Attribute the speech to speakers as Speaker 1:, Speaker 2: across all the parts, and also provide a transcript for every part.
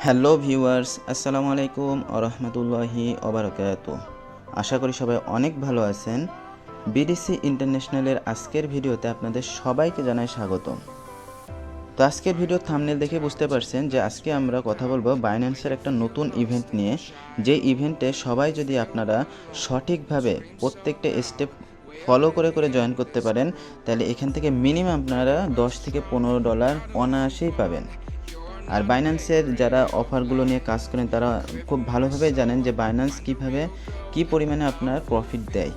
Speaker 1: Hello viewers, আসসালামু আলাইকুম ওয়া রাহমাতুল্লাহি ওয়া বারাকাতুহু। আশা করি সবাই অনেক ভালো আছেন। বিডিসি ইন্টারন্যাশনালের আজকের ভিডিওতে আপনাদের সবাইকে জানাই স্বাগতম। তো আজকের ভিডিও থাম্বনেল দেখে বুঝতে পারছেন যে আজকে আমরা কথা বলবো বাইন্যান্সের একটা নতুন ইভেন্ট নিয়ে, যে ইভেন্টে সবাই যদি আপনারা সঠিকভাবে প্রত্যেকটা স্টেপ ফলো করে জয়েন করতে পারেন, তাহলে এখান থেকে মিনিমাম আপনারা $10 থেকে $15 অনায়াসেই পাবেন। আর বাইন্যান্সের যারা অফারগুলো নিয়ে কাজ করেন তারা খুব ভালোভাবে জানেন যে বাইন্যান্স কী পরিমাণে আপনার প্রফিট দেয়।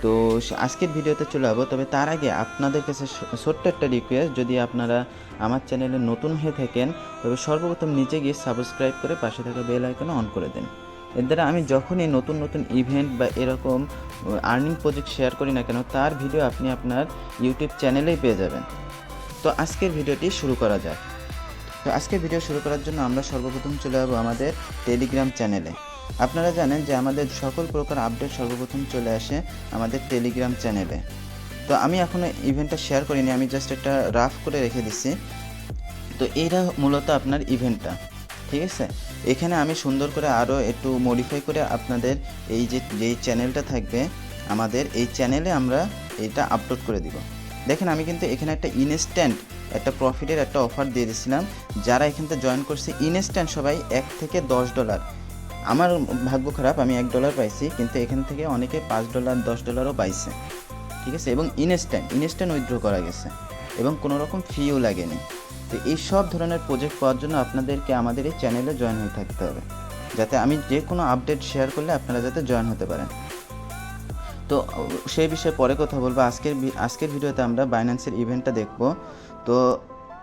Speaker 1: তো আজকের ভিডিওতে চলে যাবো, তবে তার আগে আপনাদের কাছে ছোট্ট একটা রিকোয়েস্ট, যদি আপনারা আমার চ্যানেলে নতুন হয়ে থাকেন তবে সর্বপ্রথম নিচে গিয়ে সাবস্ক্রাইব করে পাশে থাকা বেল আইকনে অন করে দেন। এর দ্বারা আমি যখনই নতুন নতুন ইভেন্ট বা এরকম আর্নিং প্রজেক্ট শেয়ার করি না কেন, তার ভিডিও আপনি আপনার ইউটিউব চ্যানেলেই পেয়ে যাবেন। তো আজকের ভিডিওটি শুরু করা যাক। তো আজকে ভিডিও শুরু করার জন্য আমরা সর্বপ্রথম চলে যাব আমাদের টেলিগ্রাম চ্যানেলে। আপনারা জানেন যে আমাদের সকল প্রকার আপডেট সর্বপ্রথম চলে আসে আমাদের টেলিগ্রাম চ্যানেলে। তো আমি এখনও ইভেন্টটা শেয়ার করিনি, আমি জাস্ট একটা রাফ করে রেখে দিচ্ছি। তো এইটা মূলত আপনার ইভেন্টটা, ঠিক আছে। এখানে আমি সুন্দর করে আরও একটু মডিফাই করে আপনাদের এই যেই চ্যানেলটা থাকবে আমাদের এই চ্যানেলে আমরা এটা আপলোড করে দিব। দেখেন আমি কিন্তু এখানে একটা ইনস্ট্যান্ট একটা প্রফিটের একটা অফার দিয়ে দিয়েছিলাম। যারা এখান থেকে জয়েন করছে ইনস্ট্যান্ট সবাই $1 থেকে $10। আমার ভাগ্য খারাপ, আমি $1 পাইছি, কিন্তু এখান থেকে অনেকে $5 $10ও পাইছে, ঠিক আছে। এবং ইনস্ট্যান্ট উইথড্র করা গেছে এবং কোনো রকম ফিও লাগেনি। তো এই সব ধরনের প্রজেক্ট পাওয়ার জন্য আপনাদেরকে আমাদের এই চ্যানেলে জয়েন হয়ে থাকতে হবে, যাতে আমি যে কোনো আপডেট শেয়ার করলে আপনারা যাতে জয়েন হতে পারেন। তো সেই বিষয়ে পরে কথা বলবো। আজকের ভিডিওতে আমরা বাইন্যান্সের ইভেন্টটা দেখব। তো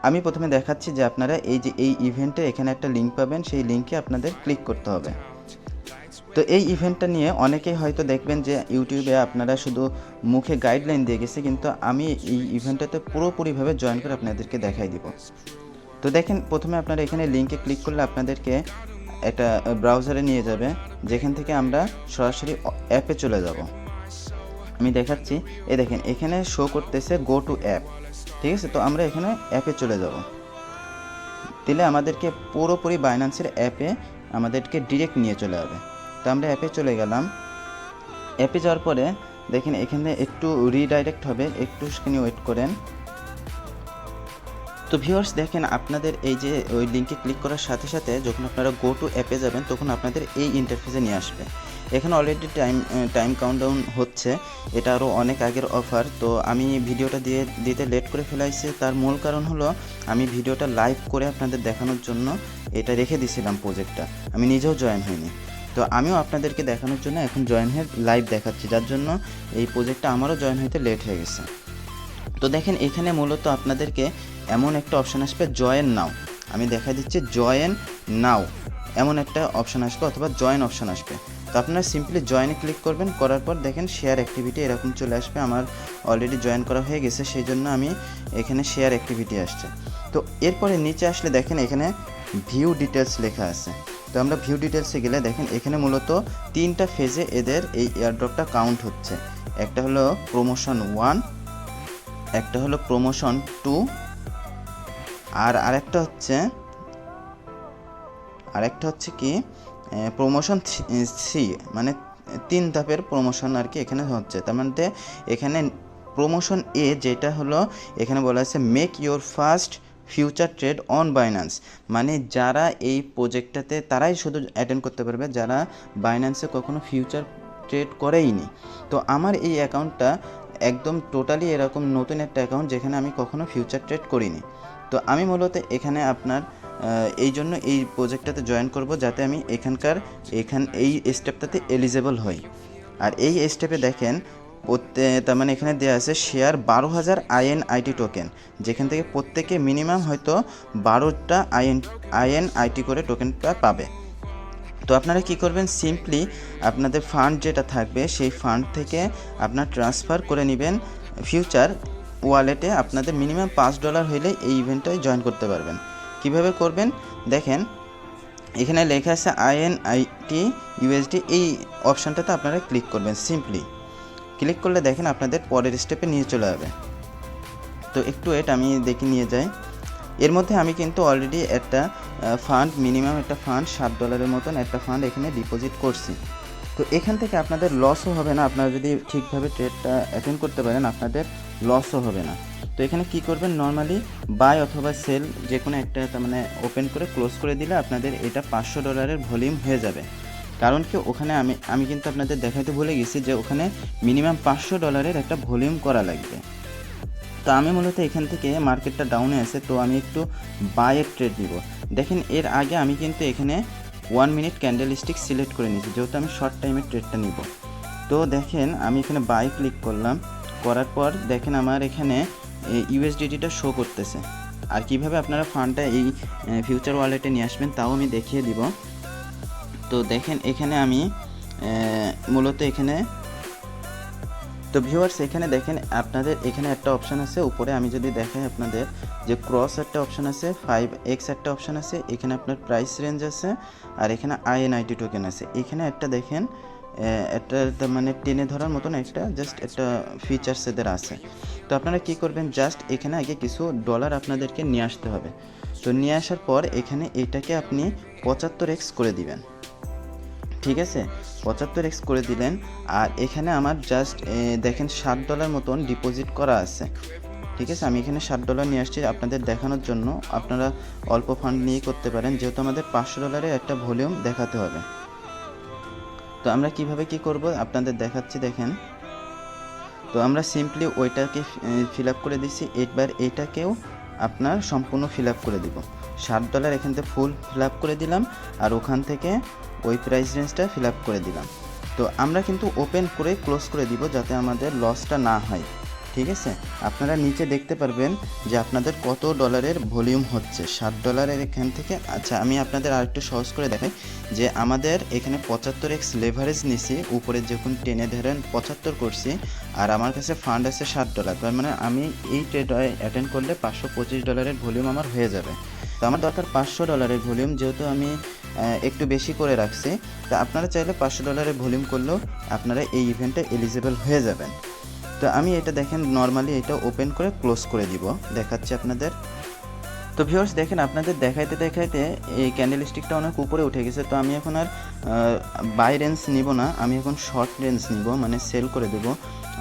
Speaker 1: আমি প্রথমে দেখাচ্ছি যে আপনারা এই ইভেন্টে এখানে একটা লিঙ্ক পাবেন, সেই লিঙ্কে আপনাদের ক্লিক করতে হবে। তো এই ইভেন্টটা নিয়ে অনেকেই হয়তো দেখবেন যে ইউটিউবে আপনারা শুধু মুখে গাইডলাইন দিয়ে গেছে, কিন্তু আমি এই ইভেন্টটাতে পুরোপুরিভাবে জয়েন করে আপনাদেরকে দেখাই দিব। তো দেখেন, প্রথমে আপনারা এখানে লিঙ্কে ক্লিক করলে আপনাদেরকে একটা ব্রাউজারে নিয়ে যাবে, যেখান থেকে আমরা সরাসরি অ্যাপে চলে যাব। আমি দেখাচ্ছি, দেখেন এখানে শো করতেছে গো টু অ্যাপ, ঠিক আছে। তো আমরা এখানে অ্যাপে চলে যাব, দিলে আমাদেরকে পুরোপুরি বাইন্যান্সের অ্যাপে আমাদেরকে ডিরেক্ট নিয়ে চলে যাবে। তো আমরা অ্যাপে চলে গেলাম। অ্যাপে যাওয়ার পরে দেখেন এখানে একটু রিডাইরেক্ট হবে, একটুখানি ওয়েট করেন। তো ভিউয়ার্স দেখেন, আপনাদের এই যে ওই লিঙ্কে ক্লিক করার সাথে সাথে যখন আপনারা গো টু অ্যাপে যাবেন তখন আপনাদের এই ইন্টারফেসে নিয়ে আসবে। এখানে অলরেডি টাইম কাউন্টডাউন হচ্ছে, এটা আরও অনেক আগের অফার। তো আমি ভিডিওটা দিতে লেট করে ফেলাইছি, তার মূল কারণ হলো আমি ভিডিওটা লাইভ করে আপনাদের দেখানোর জন্য এটা রেখে দিয়েছিলাম প্রজেক্টটা, আমি নিজেও জয়েন হইনি। তো আমিও আপনাদেরকে দেখানোর জন্য এখন জয়েন হয়ে লাইভ দেখাচ্ছি, যার জন্য এই প্রজেক্টটা আমারও জয়েন হইতে লেট হয়ে গেছে। তো দেখেন এখানে মূলত আপনাদেরকে এমন একটা অপশান আসবে, জয়েন নাও। আমি দেখা দিচ্ছি জয়েন নাও, এমন একটা অপশান আসবে, অথবা জয়েন অপশান আসবে। তো আপনারা সিম্পলি জয়েনে ক্লিক করবেন, করার পর দেখেন শেয়ার অ্যাক্টিভিটি এরকম চলে আসবে। আমার অলরেডি জয়েন করা হয়ে গেছে, সেই জন্য আমি এখানে শেয়ার অ্যাক্টিভিটি আসছে। তো এরপরে নিচে আসলে দেখেন এখানে ভিউ ডিটেলস লেখা আছে। তো আমরা ভিউ ডিটেলসে গেলে দেখেন এখানে মূলত 3টা ফেজে এদের এই এয়ারড্রপটা কাউন্ট হচ্ছে। একটা হলো প্রমোশন 1, একটা হলো প্রমোশন 2, আর আরেকটা হচ্ছে কি প্রমোশন 3, মানে 3 ধাপের প্রমোশন আর কি এখানে হচ্ছে। তার মধ্যে এখানে প্রমোশন এ যেটা হলো, এখানে বলা আছে make your first future trade on Binance, মানে যারা এই প্রজেক্টটাতে তারাই শুধু অ্যাটেন্ড করতে পারবে যারা বাইন্যান্সে কখনো ফিউচার ট্রেড করেইনি। তো আমার এই অ্যাকাউন্টটা একদম টোটালি এরকম নতুন একটা অ্যাকাউন্ট, যেখানে আমি কখনো ফিউচার ট্রেড করিনি। তো আমি মূলত এখানে আপনার এই জন্য এই প্রজেক্টটাতে জয়েন করব, যাতে আমি এই স্টেপটাতে এলিজেবল হই। আর এই স্টেপে দেখেন তার মানে এখানে দেওয়া আছে শেয়ার 12,000 INIT টোকেন, যেখান থেকে প্রত্যেকে মিনিমাম হয়তো 12টা INIT করে টোকেনটা পাবে। তো আপনারা কি করবেন, সিম্পলি আপনাদের ফান্ড যেটা থাকবে সেই ফান্ড থেকে আপনার ট্রান্সফার করে নেবেন ফিউচার ওয়ালেটে। আপনাদের মিনিমাম $5 হইলে এই ইভেন্টটায় জয়েন করতে পারবেন। কিভাবে করবেন দেখেন, এখানে লেখা আছে INIT USD, এই অপশানটাতে আপনারা ক্লিক করবেন। সিম্পলি ক্লিক করলে দেখেন আপনাদের পরের স্টেপে নিয়ে চলে যাবে। তো একটু আমি দেখে নিয়ে যাই। এর মধ্যে আমি কিন্তু অলরেডি একটা ফান্ড, মিনিমাম একটা ফান্ড $7 মতন একটা ফান্ড এখানে ডিপোজিট করছি। তো এখান থেকে আপনাদের লসও হবে না, আপনারা যদি ঠিকভাবে ট্রেডটা অ্যাটেন্ড করতে পারেন আপনাদের লসও হবে না। তো এখানে কি করবেন, নর্মালি বাই অথবা সেল যে কোনো একটা তার মানে ওপেন করে ক্লোজ করে দিলে আপনাদের এটা $500 ভলিউম হয়ে যাবে। কারণ কি ওখানে আমি কিন্তু আপনাদের দেখাতে ভুলে গেছি যে ওখানে মিনিমাম $500 একটা ভলিউম করা লাগবে। তো আমি মূলত এখান থেকে মার্কেটটা ডাউনে আছে, তো আমি একটু বাইয়ের ট্রেড নিব। দেখেন এর আগে আমি কিন্তু এখানে 1 মিনিট ক্যান্ডেল স্টিক সিলেক্ট করে নিয়েছি, যেহেতু আমি শর্ট টাইমের ট্রেডটা নিব। তো দেখেন আমি এখানে বাই ক্লিক করলাম, করার পর দেখেন আমার এখানে ইউএসডিটিটা শো করতেছে। আর কিভাবে আপনারা ফান্ডটা এই ফিউচার ওয়ালেটে নিয়ে আসবেন তাও আমি দেখিয়ে দিব। তো দেখেন এখানে আমি মূলত এখানে, তো ভিউয়ার্স এখানে দেখেন আপনাদের এখানে একটা অপশান আছে উপরে, আমি যদি দেখাই আপনাদের যে ক্রস একটা অপশান আছে, 5x একটা অপশান আছে, এখানে আপনার প্রাইস রেঞ্জ আছে, আর এখানে INIT টোকেন আছে। এখানে একটা দেখেন একটা মানে টেনে ধরার মতন একটা জাস্ট একটা ফিচার্স এদের আছে। তো আপনারা কি করবেন, জাস্ট এখানে আগে কিছু ডলার আপনাদেরকে নিয়ে আসতে হবে। তো নিয়ে আসার পর এখানে এটাকে আপনি 75x করে দিবেন, ঠিক আছে, 75x করে দিলেন। আর এখানে আমার জাস্ট দেখেন $7 মতন ডিপোজিট করা আছে, ঠিক আছে। আমি এখানে $7 নিয়ে আসছি আপনাদের দেখানোর জন্য, আপনারা অল্প ফান্ড নিয়ে করতে পারেন, যেহেতু আমাদের $500 একটা ভলিউম দেখাতে হবে। তো আমরা কিভাবে কি করব আপনাদের দেখাচ্ছি, দেখেন। তো আমরা সিম্পলি ওইটাকে ফিল আপ করে দিচ্ছি, এবার এটাকেও আপনার সম্পূর্ণ ফিল আপ করে দিব। $7 এখান থেকে ফুল ফিল আপ করে দিলাম, আর ওখান থেকে ওই প্রাইস রেঞ্জটা ফিল আপ করে দিলাম। তো আমরা কিন্তু ওপেন করে ক্লোজ করে দিব যাতে আমাদের লসটা না হয়, ঠিক আছে। আপনারা নিচে দেখতে পারবেন যে আপনাদের কত ডলারের ভলিউম হচ্ছে, $7 এখান থেকে। আচ্ছা আমি আপনাদের আরেকটু সহজ করে দেখাই যে আমাদের এখানে 75x লেভারেজ নিছি, উপরে যখন টেনে ধরেন 75 করছি, আর আমার কাছে ফান্ড আছে $7। তার মানে আমি এই ট্রেড অ্যাটেন্ড করলে $525 ভলিউম আমার হয়ে যাবে। তো আমার দরকার $500 ভলিউম, যেহেতু আমি একটু বেশি করে রাখছি। তো আপনারা চাইলে $500 ভলিউম করলেও আপনারা এই ইভেন্টে এলিজিবল হয়ে যাবেন। তো আমি এটা দেখেন নর্মালি এটা ওপেন করে ক্লোজ করে দিব, দেখাচ্ছি আপনাদের। তো ভিউয়ার্স দেখেন আপনাদের দেখাইতে দেখাইতে এই ক্যান্ডেল স্টিকটা অনেক উপরে উঠে গেছে। তো আমি এখন আর বাই রেঞ্জ নিব না, আমি এখন শর্ট রেঞ্জ নিব, মানে সেল করে দেব।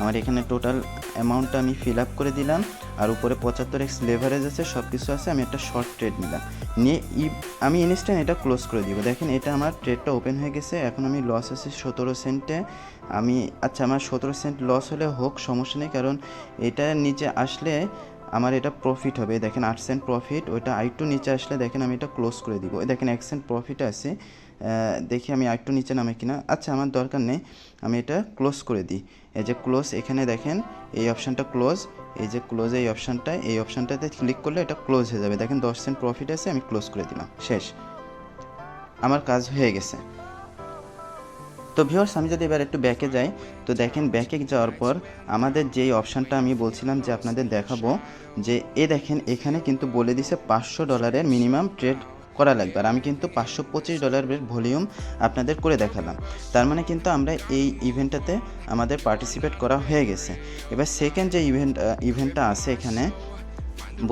Speaker 1: আমার এখানে টোটাল অ্যামাউন্টটা আমি ফিল আপ করে দিলাম, আর উপরে 75x লেভারেজ আছে, সব কিছু আছে। আমি একটা শর্ট ট্রেড নিলাম, নিয়ে আমি ইনস্ট্যান্ট এটা ক্লোজ করে দিব। দেখেন এটা আমার ট্রেডটা ওপেন হয়ে গেছে। এখন আমি লস আছে 17 সেন্টে। আমি আচ্ছা আমার 17 সেন্ট লস হলে হোক, সমস্যা নেই, কারণ এটা নিচে আসলে আমার এটা প্রফিট হবে। দেখেন 8 সেন্ট প্রফিট, ওইটা আরেকটু নিচে আসলে দেখেন আমি এটা ক্লোজ করে দিব। দেখেন 1 সেন্ট প্রফিট আছে, দেখি আমি আরেকটু নিচে নামে কিনা। আচ্ছা আমার দরকার নেই, আমি এটা ক্লোজ করে দিই। এই যে ক্লোজ, এখানে দেখেন এই অপশানটা ক্লোজ, এই যে ক্লোজ এই অপশানটাতে ক্লিক করলে এটা ক্লোজ হয়ে যাবে। দেখেন 10 সেন্ট প্রফিট আছে, আমি ক্লোজ করে দিলাম, শেষ, আমার কাজ হয়ে গেছে। তো ভিউয়ার্স আমি যদি এবার একটু ব্যাকে যাই, তো দেখেন ব্যাকে যাওয়ার পর আমাদের যেই অপশানটা আমি বলছিলাম যে আপনাদের দেখাবো, যে দেখেন এখানে কিন্তু বলে দিছে $500 মিনিমাম ট্রেড করা লাগবে, আর আমি কিন্তু $525 ভলিউম আপনাদের করে দেখালাম। তার মানে কিন্তু আমরা এই ইভেন্টটাতে আমাদের পার্টিসিপেট করা হয়ে গেছে। এবার সেকেন্ড যে ইভেন্টটা আছে এখানে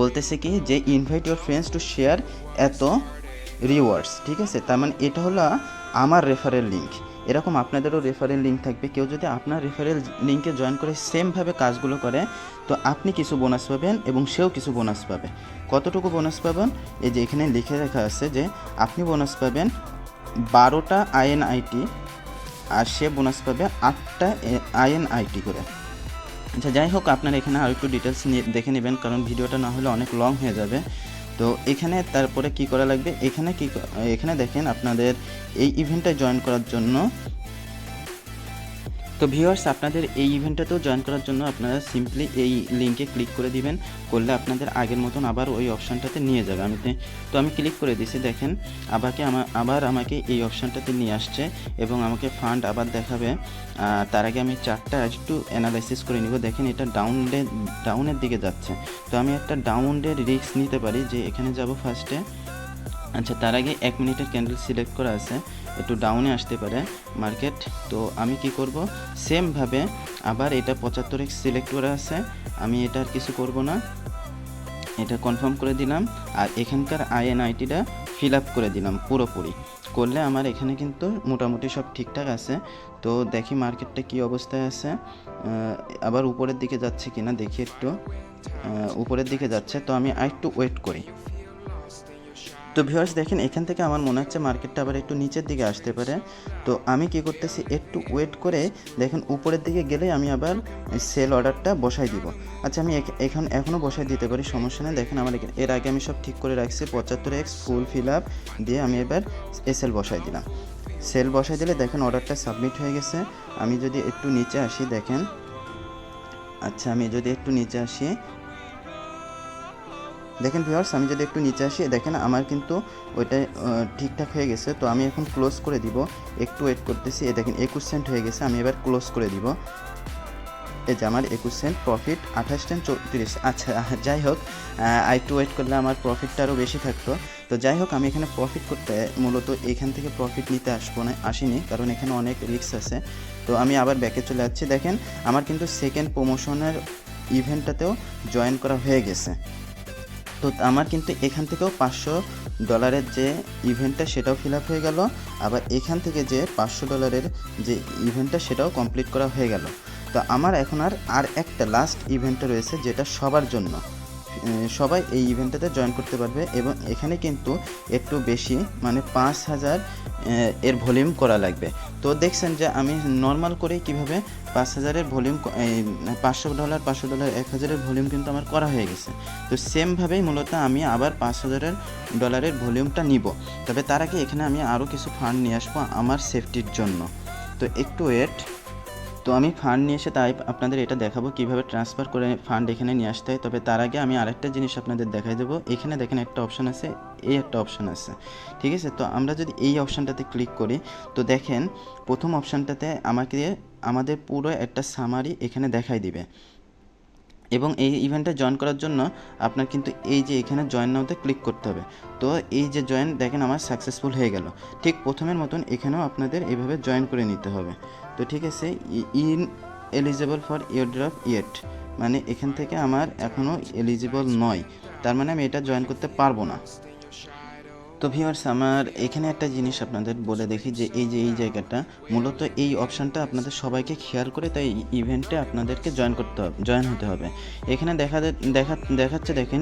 Speaker 1: বলতেছে কি যে invite your friends to share এত রিওয়ার্ডস, ঠিক আছে। তার মানে এটা হলো আমার রেফারেল লিঙ্ক, এরকম আপনাদেরও রেফারেল লিঙ্ক থাকবে। কেউ যদি আপনার রেফারেল লিঙ্কে জয়েন করে সেমভাবে কাজগুলো করে, তো আপনি কিছু বোনাস পাবেন এবং সেও কিছু বোনাস পাবে। কতটুকু বোনাস পাবেন, এই যে এখানে লিখে রাখা আছে যে আপনি বোনাস পাবেন 12টা INIT, আর সে বোনাস পাবে 8টা INIT করে। আচ্ছা যাই হোক, আপনারা এখানে আর একটু ডিটেলস দেখে নেবেন, কারণ ভিডিওটা না হলে অনেক লং হয়ে যাবে। তো এখানে তারপরে কি করা লাগবে, এখানে দেখেন আপনাদের এই ইভেন্টে জয়েন করার জন্য, তো ভিউয়ার্স আপনাদের এই ইভেন্টটাতেও জয়েন করার জন্য আপনারা সিম্পলি এই লিঙ্কে ক্লিক করে দিবেন, করলে আপনাদের আগের মতন আবার ওই অপশানটাতে নিয়ে যাবে। আমি ক্লিক করে দিয়েছি, দেখেন আবার আমাকে এই অপশানটাতে নিয়ে আসছে এবং আমাকে ফান্ড আবার দেখাবে। তার আগে আমি চার্টটা একটু অ্যানালাইসিস করে নিব। দেখেন এটা ডাউনের দিকে যাচ্ছে, তো আমি একটা ডাউনের রিস্ক নিতে পারি যে এখানে যাব ফার্স্টে। আচ্ছা তার আগে 1 মিনিটের ক্যান্ডেল সিলেক্ট করা আছে, একটু ডাউনে আসতে পারে মার্কেট। তো আমি কি করব, সেমভাবে আবার এটা 75x সিলেক্ট করা আছে, আমি এটা আর কিছু করব না, এটা কনফার্ম করে দিলাম, আর এখানকার INITটা ফিল আপ করে দিলাম পুরোপুরি। করলে আমার এখানে কিন্তু মোটামুটি সব ঠিকঠাক আছে। তো দেখি মার্কেটটা কী অবস্থায় আছে, আবার উপরের দিকে যাচ্ছে কিনা দেখি একটু। উপরের দিকে যাচ্ছে, তো আমি আরেকটু ওয়েট করি। তো ভিউয়ার্স দেখেন, এখান থেকে আমার মনে হচ্ছে মার্কেটটা আবার একটু নিচের দিকে আসতে পারে। তো আমি কি করতেছি, একটু ওয়েট করে দেখেন উপরের দিকে গেলে আমি আবার সেল অর্ডারটা বসাই দিব। আচ্ছা, আমি এখনও বসাই দিতে পারি, সমস্যা নেই। দেখেন আমার এর আগে আমি সব ঠিক করে রাখছি, 75x ফুল ফিল আপ দিয়ে আমি এবার SL বসাই দিলাম। সেল বসাই দিলে দেখেন অর্ডারটা সাবমিট হয়ে গেছে। আমি যদি একটু নিচে আসি দেখেন, আচ্ছা আমি যদি একটু নিচে আসি দেখেন ভিউয়ার্স, আমি যদি একটু নিচে আসি দেখেন আমার কিন্তু ওইটা ঠিকঠাক হয়ে গেছে। তো আমি এখন ক্লোজ করে দিব, একটু ওয়েট করতেছি। দেখেন 21 সেন্ট হয়ে গেছে, আমি এবার ক্লোজ করে দিব। এই যে আমার 21 সেন্ট প্রফিট, 28 সেন্ট 34। আচ্ছা যাই হোক, একটু ওয়েট করলে আমার প্রফিটটা আরও বেশি থাকতো। তো যাই হোক, আমি এখানে প্রফিট করতে মূলত এখান থেকে প্রফিট নিতে আসিনি, কারণ এখানে অনেক রিস্ক আছে। তো আমি আবার ব্যাকে চলে যাচ্ছি। দেখেন আমার কিন্তু সেকেন্ড প্রমোশনের ইভেন্টটাতেও জয়েন করা হয়ে গেছে। তো আমার কিন্তু এখান থেকেও $500 যে ইভেন্টটা সেটাও ফিল আপ হয়ে গেল, আবার এখান থেকে যে $500 যে ইভেন্টটা সেটাও কমপ্লিট করা হয়ে গেল। তো আমার এখন আর একটা লাস্ট ইভেন্টটা রয়েছে, যেটা সবার জন্য, সবাই এই ইভেন্টটাতে জয়েন করতে পারবে। এবং এখানে কিন্তু একটু বেশি, মানে 5000 এর ভলিউম করা লাগবে। তো দেখছেন যে আমি নর্মাল করেই কীভাবে 5000-এর ভলিউম, $500 $1000 ভলিউম কিন্তু আমার করা হয়ে গেছে। তো সেমভাবেই মূলত আমি আবার $5000-এর ভলিউমটা নিব। তবে তার আগে এখানে আমি আরও কিছু ফান্ড নিয়ে আসবো আমার সেফটির জন্য। তো একটু ওয়েট। তো আমি ফান্ড নিয়ে এসে তাই আপনাদের এটা দেখাবো কীভাবে ট্রান্সফার করে ফান্ড এখানে নিয়ে আসতে হয়। তবে তার আগে আমি আরেকটা জিনিস আপনাদের দেখাই দেবো। এখানে দেখেন একটা অপশান আছে, এই একটা অপশান আছে, ঠিক আছে। তো আমরা যদি এই অপশানটাতে ক্লিক করি, তো দেখেন প্রথম অপশানটাতে আমাদের পুরো একটা সামারি এখানে দেখাই দিবে। এবং এই ইভেন্টে জয়েন করার জন্য আপনার কিন্তু এই যে এখানে জয়েন নাওতে ক্লিক করতে হবে। তো এই যে জয়েন দেখেন আমার সাকসেসফুল হয়ে গেল। ঠিক প্রথমের মতন এখানেও আপনাদের এইভাবে জয়েন করে নিতে হবে। তো ঠিক আছে, in eligible for airdrop yet, মানে এখান থেকে আমার এখনও এলিজিবল নয়, তার মানে আমি এটা জয়েন করতে পারবো না। তো ভিউয়ার্স, আমার এখানে একটা জিনিস আপনাদের বলে দেখি, যে এই জায়গাটা মূলত এই অপশানটা আপনাদের সবাইকে খেয়াল করে, তাই ইভেন্টে আপনাদেরকে জয়েন হতে হবে। এখানে দেখাচ্ছে দেখেন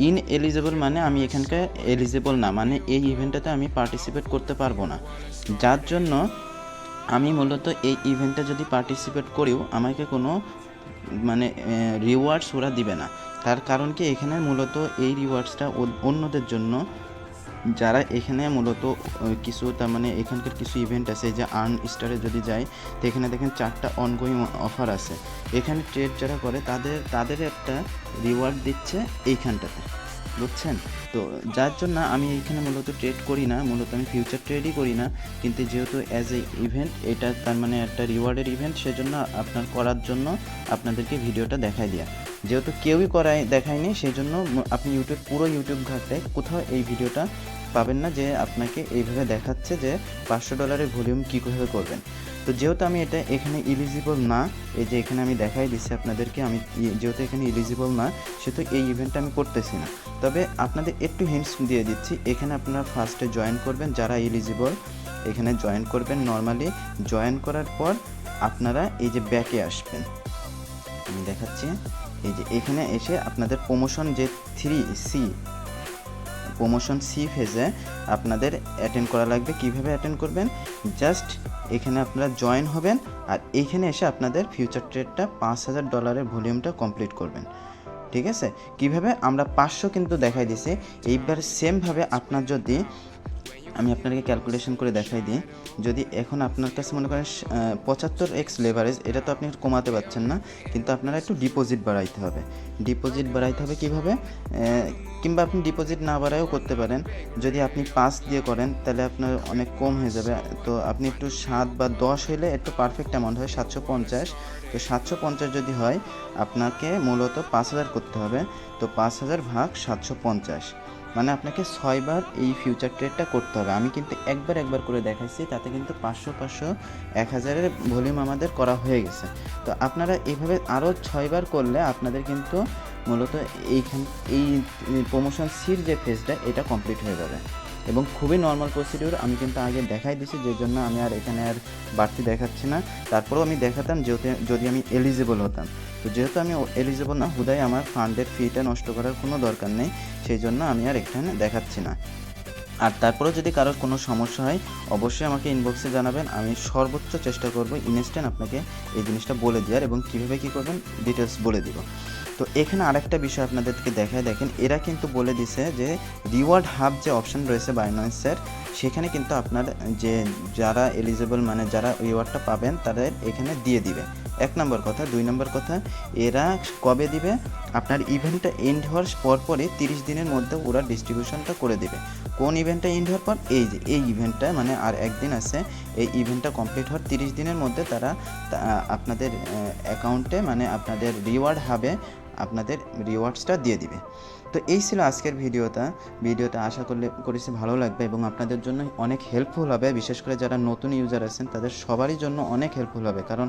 Speaker 1: ইনএলিজেবল মানে আমি এখানকার এলিজেবল না, মানে এই ইভেন্টটাতে আমি পার্টিসিপেট করতে পারবো না। যার জন্য আমি মূলত এই ইভেন্টে যদি পার্টিসিপেট করিও আমাকে কোনো মানে রিওয়ার্ডস ওরা দিবে না। তার কারণ কি, এখানে মূলত এই রিওয়ার্ডসটা অন্যদের জন্য, যারা এখানে মূলত কিছু, তার মানে এখানকার কিছু ইভেন্ট আছে, যে আর্ন স্টারে যদি যায়, তো এখানে দেখেন 4টা অনগোয়িং অফার আছে। এখানে ট্রেড যারা করে তাদের একটা রিওয়ার্ড দিচ্ছে এইখানটাতে, বুঝছেন। তো যার জন্য আমি এইখানে মূলত ট্রেড করি না, মূলত আমি ফিউচার ট্রেডই করি না। কিন্তু যেহেতু অ্যাজ এ ইভেন্ট এটা, তার মানে একটা রিওয়ার্ডের ইভেন্ট, সেজন্য আপনার করার জন্য আপনাদেরকে ভিডিওটা দেখাই দেওয়া। যেহেতু কেউই দেখায়নি, সেই জন্য আপনি পুরো ইউটিউব ঘাটলে কোথাও এই ভিডিওটা পাবেন না, যে আপনাকে এইভাবে দেখাচ্ছে যে $500 ভলিউম কীভাবে করবেন। তো যেহেতু আমি এখানে ইলিজিবল না, এই যে এখানে আমি দেখাই দিচ্ছি আপনাদেরকে, আমি যেহেতু এখানে ইলিজিবল না, সেহেতু এই ইভেন্টটা আমি করতেছি না। তবে আপনাদের একটু হিন্টস দিয়ে দিচ্ছি, এখানে আপনারা ফার্স্টে জয়েন করবেন, যারা এলিজিবল এখানে জয়েন করবেন। নর্মালি জয়েন করার পর আপনারা এই যে ব্যাকে আসবেন, আমি দেখাচ্ছি। এই যে এখানে এসে আপনাদের প্রমোশন যে 3C ফেজে আপনাদের অ্যাটেন্ড করা লাগবে। কিভাবে অ্যাটেন্ড করবেন, জাস্ট এখানে আপনারা জয়েন হবেন, আর এইখানে এসে আপনাদের ফিউচার ট্রেডটা $5000 ভলিউমটা কমপ্লিট করবেন। ঠিক আছে, কিভাবে আমরা 500 কিন্তু দেখাই দিছি। এইবার সেমভাবে আপনার যদি, আমি আপনাকে ক্যালকুলেশন করে দেখাই দিই, যদি এখন আপনার কাছে মনে করেন 75x লেভারেজ, এটা তো আপনি কমাতে পারছেন না, কিন্তু আপনারা একটু ডিপোজিট বাড়াইতে হবে। কীভাবে, কিংবা আপনি ডিপোজিট না বাড়ায়ও করতে পারেন। যদি আপনি 5 দিয়ে করেন তাহলে আপনার অনেক কম হয়ে যাবে। তো আপনি একটু 7 বা 10 হলে একটু পারফেক্ট অ্যামাউন্ট হয়, 750। তো 750 যদি হয়, আপনাকে মূলত 5000 করতে হবে। তো 5000 ভাগ 750, মানে আপনাকে 6 বার এই ফিউচার ট্রেডটা করতে হবে। আমি কিন্তু একবার করে দেখাইছি, তাতে কিন্তু 500 1000-এর ভলিউম আমাদের করা হয়ে গেছে। তো আপনারা এইভাবে আরও 6 বার করলে আপনাদের কিন্তু মূলত এই প্রমোশন সির যে ফেজটা এটা কমপ্লিট হয়ে যাবে এবং খুবই নর্মাল প্রসিডিউর। আমি কিন্তু আগে দেখাই দিছি, যে জন্য আমি আর এখানে আর বাড়তি দেখাচ্ছি না। তারপরেও আমি দেখাতাম যদি আমি এলিজিবল হতাম। তো যেহেতু আমি এলিজিবল না, হুদাই আমার ফান্ডের ফিটা নষ্ট করার কোনো দরকার নেই, সেই জন্য আমি আর এখানে দেখাচ্ছি না। আর তারপরেও যদি কারোর কোনো সমস্যা হয় অবশ্যই আমাকে ইনবক্সে জানাবেন, আমি সর্বোচ্চ চেষ্টা করব ইনস্ট্যান্ট আপনাকে এই জিনিসটা বলে দেওয়ার এবং কীভাবে কী করবেন ডিটেলস বলে দিব। তো এখানে আরেকটা বিষয় আপনাদেরকে দেখায়, দেখেন এরা কিন্তু বলে দিছে যে রিওয়ার্ড হাব যে অপশান রয়েছে বাইন্যান্সের, সেখানে কিন্তু আপনার যে যারা এলিজিবল মানে যারা রিওয়ার্ডটা পাবেন তাদের এখানে দিয়ে দিবে, 1 নম্বর কথা। 2 নম্বর কথা, এরা কবে দিবে, আপনার ইভেন্টটা এন্ড হওয়ার পরপরই 30 দিনের মধ্যে ওরা ডিস্ট্রিবিউশনটা করে দিবে। কোন ইভেন্টটা এন্ড হওয়ার পর, এই যে এই ইভেন্টটা মানে আর একদিন আছে, এই ইভেন্টটা কমপ্লিট হওয়ার 30 দিনের মধ্যে তারা আপনাদের অ্যাকাউন্টে মানে আপনাদের রিওয়ার্ড হাবে আপনাদের রিওয়ার্ডসটা দিয়ে দিবে। তো এই ছিল আজকের ভিডিওটা আশা করেছি ভালো লাগবে এবং আপনাদের জন্য অনেক হেল্পফুল হবে, বিশেষ করে যারা নতুন ইউজার আছেন তাদের সবারই জন্য অনেক হেল্পফুল হবে। কারণ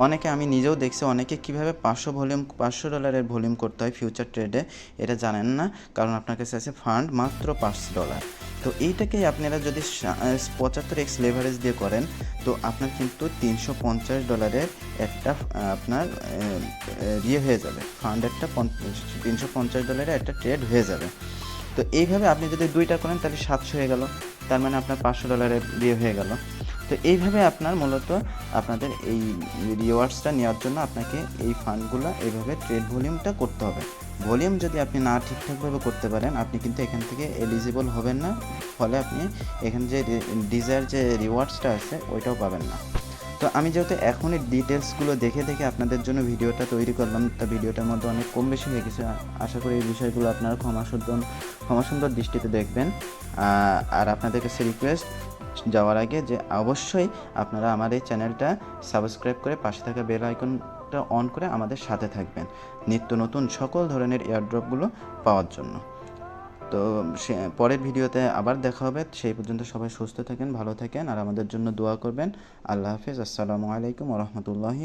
Speaker 1: অনেকে, আমি নিজেও দেখছি, অনেকে কীভাবে $500 ভলিউম করতে হয় ফিউচার ট্রেডে এটা জানেন না, কারণ আপনার কাছে আছে ফান্ড মাত্র $5। তো এইটাকেই আপনারা যদি 75x লেভারেজ দিয়ে করেন, তো আপনার কিন্তু $350 একটা আপনার হয়ে যাবে, ফান্ড একটা $350 একটা ট্রেড হয়ে যাবে। তো এইভাবে আপনি যদি 2টা করেন তাহলে 700 হয়ে গেল, তার মানে আপনার $500 হয়ে গেল। তো এইভাবে আপনার মূলত আপনাদের এই রিওয়ার্ডসটা নেওয়ার জন্য আপনাকে এই ফান্ডগুলো এইভাবে ট্রেড ভলিউমটা করতে হবে। ভলিউম যদি আপনি না ঠিকঠাকভাবে করতে পারেন, আপনি কিন্তু এখান থেকে এলিজিবল হবেন না, ফলে আপনি এখানে যে ডিজায়ার যে রিওয়ার্ডসটা আছে ওইটাও পাবেন না। তো আমি যেহেতু এখনই ডিটেলসগুলো দেখে আপনাদের জন্য ভিডিওটা তৈরি করলাম, তা ভিডিওটার মধ্যে অনেক কম বেশি হয়ে গেছে, আশা করি এই বিষয়গুলো আপনারা ক্ষমাসুন্দর দৃষ্টিতে দেখবেন। আর আপনাদের কাছে রিকোয়েস্ট যাওয়ার আগে যে অবশ্যই আপনারা আমার এই চ্যানেলটা সাবস্ক্রাইব করে পাশে থাকা বেল আইকনটা অন করে আমাদের সাথে থাকবেন নিত্য নতুন সকল ধরনের এয়ারড্রপগুলো পাওয়ার জন্য। তো পরের ভিডিওতে আবার দেখা হবে, সেই পর্যন্ত সবাই সুস্থ থাকেন, ভালো থাকেন আর আমাদের জন্য দোয়া করবেন। আল্লাহ হাফেজ, আসসালামু আলাইকুম ওয়া রাহমাতুল্লাহি।